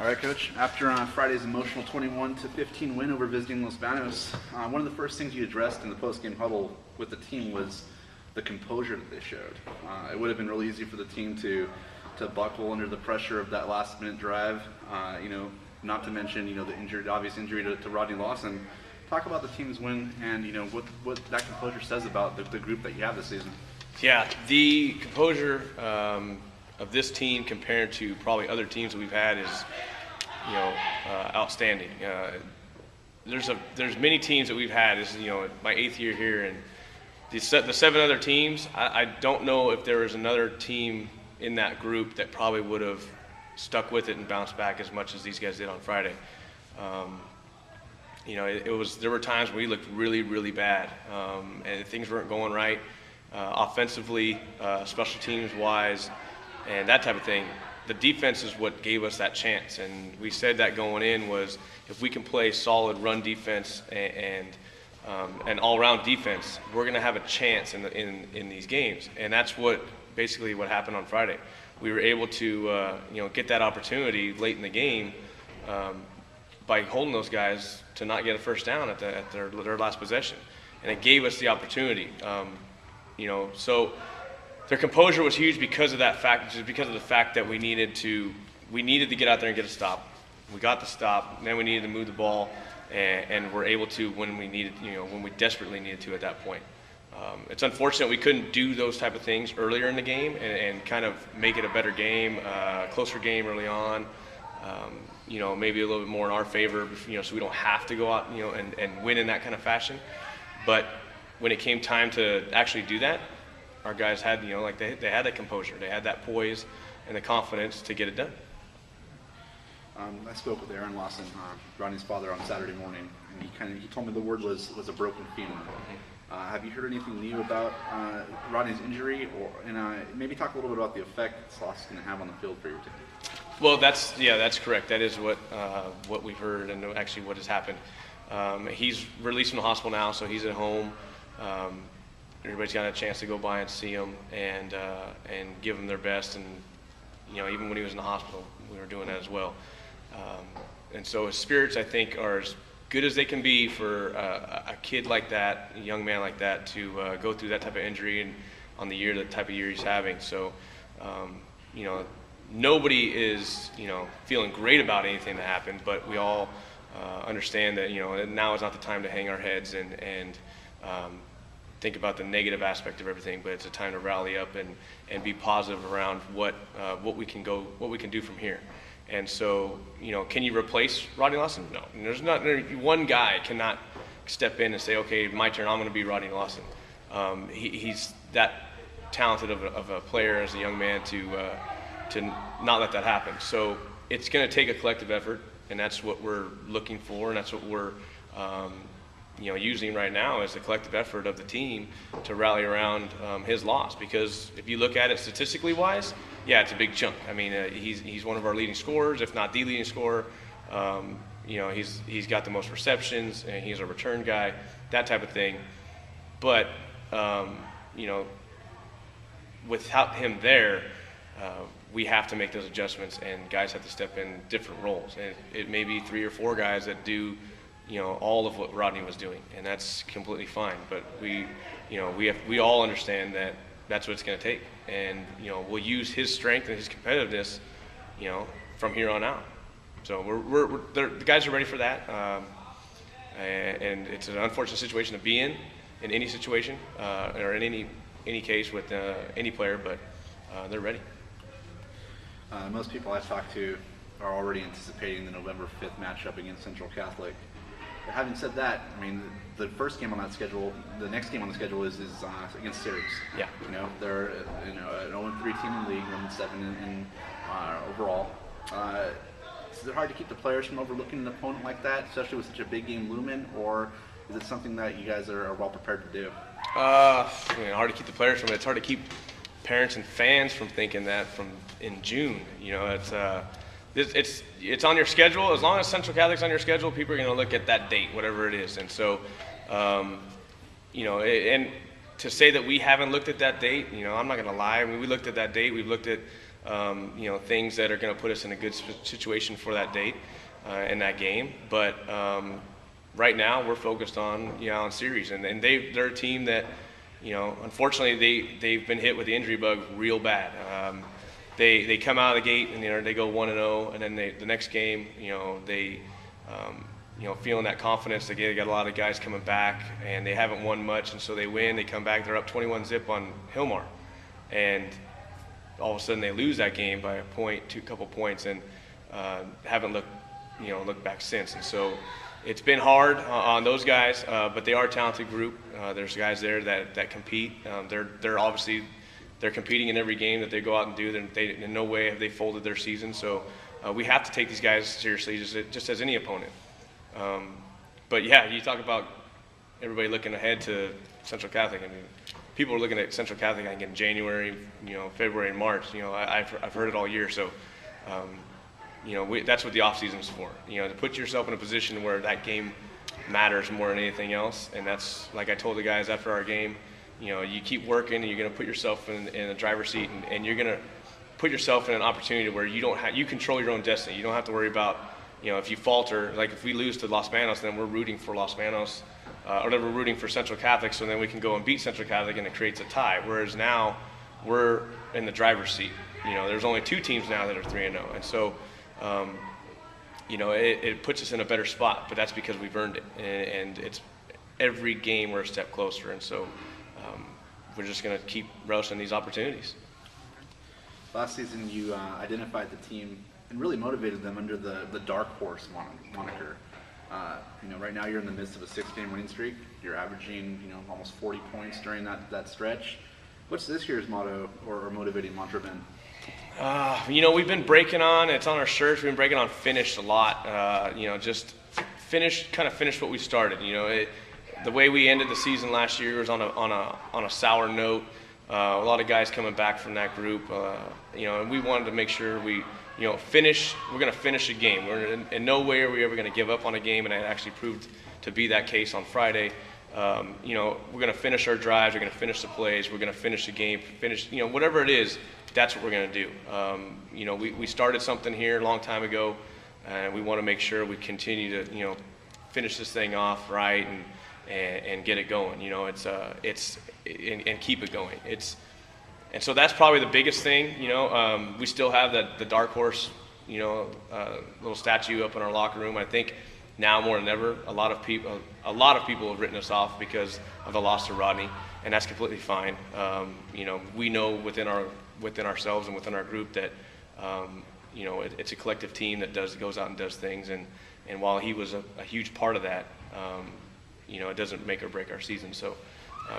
All right, Coach. After Friday's emotional 21-15 win over visiting Los Banos, one of the first things you addressed in the post-game huddle with the team was the composure that they showed. It would have been really easy for the team to buckle under the pressure of that last-minute drive. Not to mention the obvious injury to Rodney Lawson. Talk about the team's win and what that composure says about the group that you have this season. Yeah, the composure of this team compared to probably other teams that we've had is, outstanding. There's many teams that we've had. This is my 8th year here, and the 7 other teams. I don't know if there was another team in that group that probably would have stuck with it and bounced back as much as these guys did on Friday. There were times when we looked really, really bad, and things weren't going right offensively, special teams wise, and that type of thing. The defense is what gave us that chance, and we said that going in was if we can play solid run defense and all-around defense, we're going to have a chance in these games, and that's basically what happened on Friday. We were able to get that opportunity late in the game by holding those guys to not get a first down at their last possession, and it gave us the opportunity. So their composure was huge because of that fact, just because of the fact that we needed to get out there and get a stop. We got the stop, and then we needed to move the ball, and we're able to when we desperately needed to at that point. It's unfortunate we couldn't do those type of things earlier in the game and kind of make it a better game, closer game early on. Maybe a little bit more in our favor, so we don't have to go out, and win in that kind of fashion. But when it came time to actually do that, our guys had, they had that composure, they had that poise and the confidence to get it done. I spoke with Aaron Lawson, Rodney's father, on Saturday morning, and he told me the word was a broken femur. Have you heard anything new about Rodney's injury, and maybe talk a little bit about the effect this loss is going to have on the field for your team? Well, that's correct. That is what we've heard, and actually what has happened. He's released from the hospital now, so he's at home. Everybody's got a chance to go by and see him and give him their best. And even when he was in the hospital, we were doing that as well. And so his spirits, I think, are as good as they can be for a kid like that, a young man like that, to go through that type of injury and on the type of year he's having. So, nobody is, feeling great about anything that happened, but we all understand that, now is not the time to hang our heads and think about the negative aspect of everything, but it's a time to rally up and be positive around what we can do from here. And so, can you replace Rodney Lawson? No. One guy cannot step in and say, okay, my turn, I'm going to be Rodney Lawson. He's that talented of a player as a young man to not let that happen. So it's going to take a collective effort, and that's what we're looking for, and that's what we're using right now is the collective effort of the team to rally around his loss. Because if you look at it statistically wise, yeah, it's a big chunk. I mean, he's one of our leading scorers, if not the leading scorer. He's got the most receptions, and he's a return guy, that type of thing. But without him there, we have to make those adjustments, and guys have to step in different roles. And it may be 3 or 4 guys that do, all of what Rodney was doing, and that's completely fine. But we all understand that that's what it's going to take, and we'll use his strength and his competitiveness, from here on out. So the guys are ready for that, and it's an unfortunate situation to be in any situation or in any case with any player, but they're ready. Most people I've talked to are already anticipating the November 5th matchup against Central Catholic. But having said that, I mean, the first game on that schedule, the next game on the schedule is against Syracuse. Yeah. They're an 0-3 team in the league, 1-7 in overall. Is it hard to keep the players from overlooking an opponent like that, especially with such a big game looming, or is it something that you guys are well prepared to do? Hard to keep the players from it. It's hard to keep parents and fans from thinking that in June. It's on your schedule. As long as Central Catholic's on your schedule, people are going to look at that date, whatever it is. And so, and to say that we haven't looked at that date, I'm not going to lie. I mean, we looked at that date. We've looked at things that are going to put us in a good situation for that date in that game. But right now we're focused on on series, and they're a team that unfortunately they've been hit with the injury bug real bad. They come out of the gate and they go 1-0, and then the next game they feeling that confidence. They got a lot of guys coming back, and they haven't won much, and so they win. They come back, they're up 21-0 on Hillmar, and all of a sudden they lose that game by a point, couple points, and haven't looked back since. And so it's been hard on those guys, but they are a talented group. There's guys there that compete. They're obviously competing in every game that they go out and do. In no way have they folded their season. So we have to take these guys seriously, just as any opponent. But yeah, you talk about everybody looking ahead to Central Catholic. I mean, people are looking at Central Catholic, I think, in January, February, and March. I've heard it all year. So, that's what the off season is for. To put yourself in a position where that game matters more than anything else. And that's, like I told the guys after our game, you keep working, and you're going to put yourself in the driver's seat, and you're going to put yourself in an opportunity where you control your own destiny. You don't have to worry about, if you falter. Like if we lose to Los Banos, then we're rooting for Los Banos. Or then we're rooting for Central Catholic, so then we can go and beat Central Catholic, and it creates a tie. Whereas now, we're in the driver's seat. There's only 2 teams now that are 3-0, and so, it puts us in a better spot. But that's because we've earned it, and it's every game we're a step closer, and so we're just going to keep relishing these opportunities. Last season, you identified the team and really motivated them under the dark horse moniker. Right now you're in the midst of a 6-game winning streak. You're averaging, almost 40 points during that stretch. What's this year's motto or motivating mantra been? We've been breaking on. It's on our shirts. We've been breaking on finish a lot. Just finish what we started. The way we ended the season last year was on a sour note. A lot of guys coming back from that group. And we wanted to make sure we. Finish. We're going to finish a game. We're in no way are we ever going to give up on a game, and it actually proved to be that case on Friday. We're going to finish our drives. We're going to finish the plays. We're going to finish the game. Whatever it is, that's what we're going to do. We started something here a long time ago, and we want to make sure we continue to finish this thing off right and get it going. And keep it going. And so that's probably the biggest thing. We still have the dark horse, little statue up in our locker room. I think now more than ever, a lot of people have written us off because of the loss to Rodney, and that's completely fine. We know within ourselves and within our group that it's a collective team that goes out and does things. And while he was a huge part of that, it doesn't make or break our season. So.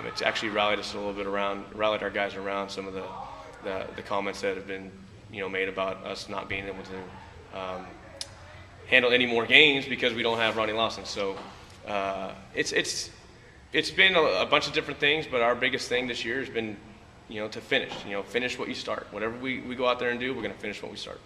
It's actually rallied us a little bit rallied our guys around some of the comments that have been made about us not being able to handle any more games because we don't have Ronnie Lawson. So it's been a bunch of different things, but our biggest thing this year has been to finish. Finish what you start. Whatever we go out there and do, we're going to finish what we start.